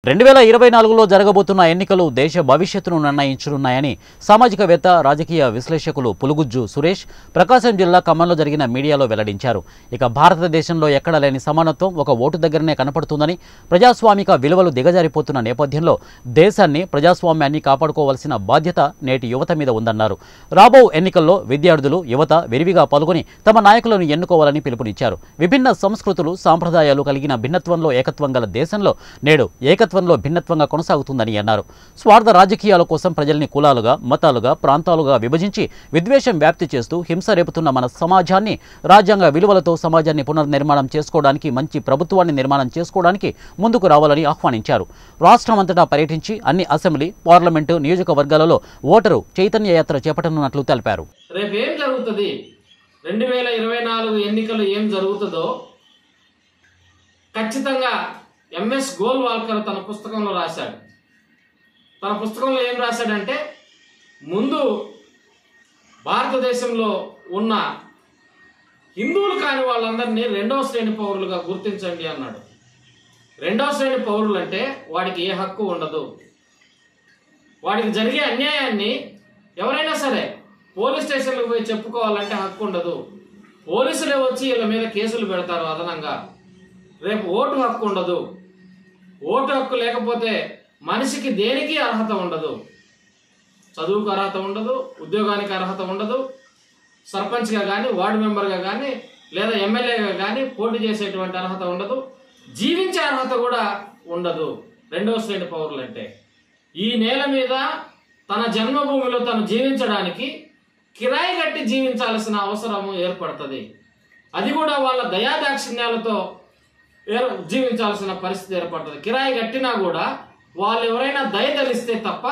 2024లో జరగబోతున్న ఎన్నికలు దేశ భవిష్యత్తును నిర్ణయించనున్నాయని సామాజికవేత్త రాజకీయ విశ్లేషకులు పులుగుజ్జు సురేష్ ప్రకాశం జిల్లా ఖమ్మంలో జరిగిన మీడియాలో వెల్లడించారు. ఇక భారతదేశంలో ఎక్కడ లేని సమానత్వం ఒక ఓటు దగ్గరనే కనపడుతుందని, ప్రజాస్వామిక విలువలు దిగజారిపోతున్న నేపథ్యంలో దేశాన్ని ప్రజాస్వామ్యాన్ని కాపాడుకోవాల్సిన బాధ్యత నేటి యువత మీద ఉందన్నారు. రాబో ఎన్నికల్లో విద్యార్థులు యువత విరివిగా పాల్గొని తమ నాయకులను ఎన్నుకోవాలని పిలుపునిచ్చారు. విభిన్న సంస్కృతులు సాంప్రదాయాలు కలిగిన భిన్నత్వంలో ఏకత్వం గల దేశంలో నేడు ఏకత్వంలో భిన్నత్వంగా కొనసాగుతుందని అన్నారు. స్వార్థ రాజకీయాల కోసం ప్రజల్ని కులాలుగా, మతాలుగా, ప్రాంతాలుగా విభజించి విద్వేషం వ్యాప్తి చేస్తూ హింస రేపుతున్న మన సమాజాన్ని రాజ్యాంగ విలువలతో సమాజాన్ని పునర్నిర్మాణం చేసుకోవడానికి, మంచి ప్రభుత్వాన్ని నిర్మాణం చేసుకోవడానికి ముందుకు రావాలని ఆహ్వానించారు. రాష్ట్రమంతటా పర్యటించి అన్ని అసెంబ్లీ, పార్లమెంటు నియోజకవర్గాలలో ఓటరు చైతన్య యాత్ర చేపట్టనున్నట్లు తెలిపారు. రేపేం జరుగుతుంది, 2024 ఎన్నికలు ఏం జరుగుతుందో ఖచ్చితంగా ఎంఎస్ గోల్వాల్కర్ తన పుస్తకంలో రాశాడు. తన పుస్తకంలో ఏం రాశాడంటే, ముందు భారతదేశంలో ఉన్న హిందువులు కాని వాళ్ళందరినీ రెండవ శ్రేణి పౌరులుగా గుర్తించండి అన్నాడు. రెండవ శ్రేణి పౌరులు అంటే వాడికి ఏ హక్కు ఉండదు. వాడికి జరిగే అన్యాయాన్ని ఎవరైనా సరే పోలీస్ స్టేషన్లకు పోయి చెప్పుకోవాలంటే హక్కు ఉండదు. పోలీసులే వచ్చి వీళ్ళ మీద కేసులు పెడతారు అదనంగా. రేపు ఓటు హక్కు ఉండదు. ఓటు హక్కు లేకపోతే మనిషికి దేనికి అర్హత ఉండదు. చదువుకు అర్హత ఉండదు, ఉద్యోగానికి అర్హత ఉండదు, సర్పంచ్గా కానీ, వార్డు మెంబర్గా కానీ, లేదా ఎమ్మెల్యేగా కానీ పోటీ చేసేటువంటి అర్హత ఉండదు, జీవించే అర్హత కూడా ఉండదు రెండవ శ్రేణి పౌరులు అంటే. ఈ నేల మీద తన జన్మభూమిలో తను జీవించడానికి కిరాయి కట్టి జీవించాల్సిన అవసరం ఏర్పడుతుంది. అది కూడా వాళ్ళ దయాదాక్షిణ్యాలతో జీవించాల్సిన పరిస్థితి ఏర్పడుతుంది. కిరాయి కట్టినా కూడా వాళ్ళు ఎవరైనా దయ తలిస్తే తప్ప